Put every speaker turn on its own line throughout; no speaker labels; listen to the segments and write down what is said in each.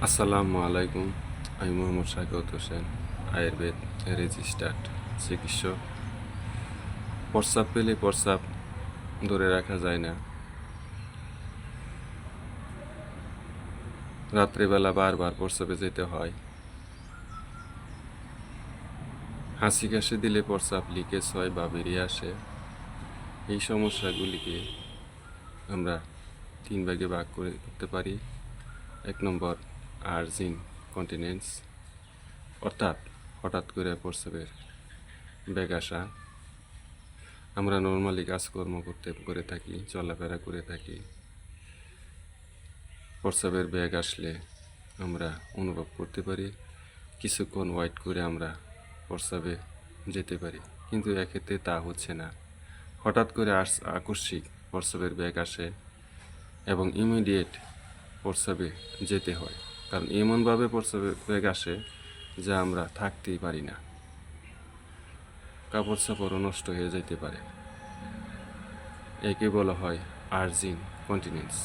আসসালামু আলাইকুম। আমি মোহাম্মদ শাকত হোসেন, আয়ুর্বেদ রেজিস্টার্ড চিকিৎসক। প্রস্রাব পেলে প্রস্রাব ধরে রাখা যায় না। রাত্রেবেলা বারবার প্রস্রাবে যেতে হয়। হাঁচি কাশি দিলে প্রস্রাব লিকেজ হয় বা বেরিয়ে আসে। এই সমস্যাগুলিকে আমরা 3 ভাগে ভাগ করতে পারি। 1 নম্বর আর্জিং কন্টিনেন্স, অর্থাৎ হঠাৎ করে প্রস্রাবের বেগ আসা। আমরা নর্মালি কাজকর্ম করে থাকি, চলাফেরা করে থাকি। প্রস্রাবের বেগ আসলে আমরা অনুভব করতে পারি, কিছুক্ষণ ওয়েট করে আমরা প্রস্রাবে যেতে পারি। কিন্তু এক্ষেত্রে তা হচ্ছে না। হঠাৎ করে আকস্মিক প্রস্রাবের বেগ আসে এবং ইমিডিয়েট প্রস্রাবে যেতে হয়, কারণ এমনভাবে প্রস্রাবের বেগ আসে যা আমরা থাকতেই পারি না। কাপড় চাপড়ও নষ্ট হয়ে যেতে পারে। একে বলা হয় আর্জিং কন্টিনেন্স,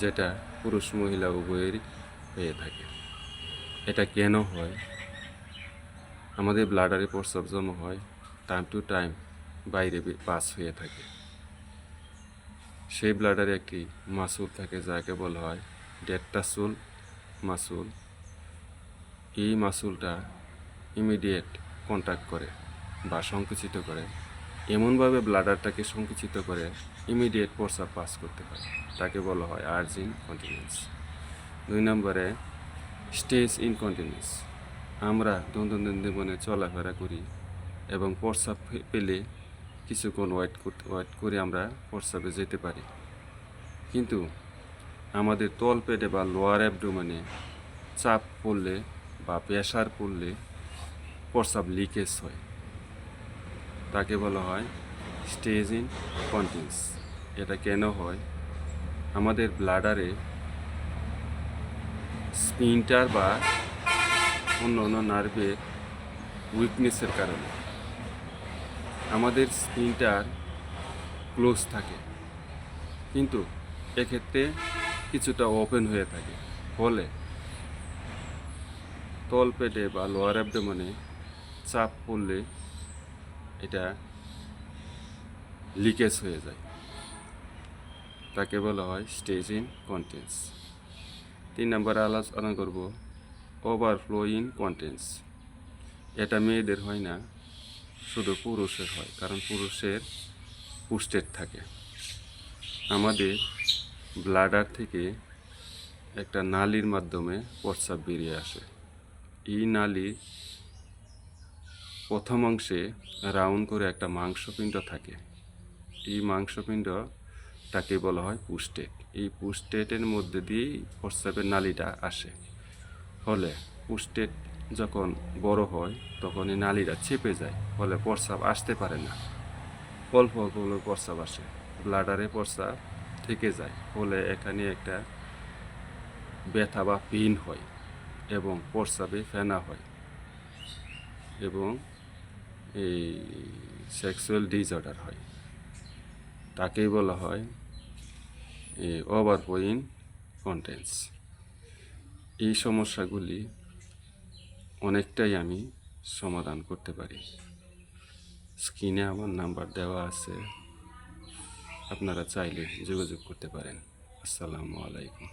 যেটা পুরুষ মহিলা উভয়েরই হয়ে থাকে। এটা কেন হয়? আমাদের ব্লাডারে প্রস্রাব জমা হয়, টাইম টু টাইম বাইরে পাস হয়ে থাকে। সেই ব্লাডারে একটি মাসুল থাকে যাকে বলা হয় ডেট্টাসুল মাসুল। এই মাসুলটা ইমিডিয়েট কন্ট্যাক্ট করে বা সংকুচিত করে, এমনভাবে ব্লাডারটাকে সংকুচিত করে ইমিডিয়েট প্রস্রাব পাস করতে পারে। তাকে বলা হয় আর্জিং কন্টিনেন্স। 2 নম্বরে স্টেজ ইনকন্টিনেন্স। আমরা দৈনন্দিন জীবনে চলাফেরা করি এবং প্রস্রাব পেলে কিছুক্ষণ ওয়েট করে আমরা প্রস্রাবে যেতে পারি, কিন্তু আমাদের তলপেটে বা লোয়ার অ্যাবডোমেনে চাপ পড়লে বা প্রেসার পড়লে প্রস্রাব লিকেজ হয়। তাকে বলা হয় স্টেজ ইনকন্টিনেন্স। এটা কেন হয়? আমাদের ব্লাডারে স্পিন্টার বা অন্য অন্য নার্ভের উইকনেসের কারণে আমাদের স্পিন্টার ক্লোজ থাকে, কিন্তু এক্ষেত্রে কিছুটা ওপেন হয়ে থাকে। ফলে তলপেটে বা লোয়ার অ্যাবডোমেনে চাপ পড়লে এটা লিকেজ হয়ে যায়। তাকে বলা হয় স্টেজ ইনকন্টিনেন্স। 3 নম্বরে আলোচনা করব ওভারফ্লো ইনকন্টিনেন্স। এটা মেয়েদের হয় না, শুধু পুরুষের হয়, কারণ পুরুষের পুস্টেড থাকে। আমাদের ব্লাডার থেকে একটা নালীর মাধ্যমে প্রস্রাব বেরিয়ে আসে। এই নালীর প্রথম অংশে রাউন্ড করে একটা মাংসপিণ্ড থাকে। এই মাংসপিণ্ডটাকে বলা হয় পুস্টেট। এই পুস্টেটের মধ্যে দিয়েই প্রস্রাবের নালীটা আসে। ফলে পুস্টেট যখন বড় হয় তখন এই নালীটা চেপে যায়, ফলে প্রস্রাব আসতে পারে না। অল্প অল্প প্রস্রাব আসে, ব্লাডারে প্রস্রাব থেকে যায়। ফলে এখানে একটা ব্যথা বা পেইন হয় এবং প্রস্রাবে ফেনা হয় এবং এই সেক্সুয়াল ডিসঅর্ডার হয়। তাকেই বলা হয় ওভারফ্লো ইনকন্টিনেন্স। এই সমস্যাগুলি অনেকটাই আমি সমাধান করতে পারি। স্ক্রিনে আমার নাম্বার দেওয়া আছে, আপনারা চাইলে যোগাযোগ করতে পারেন। আসসালামু আলাইকুম।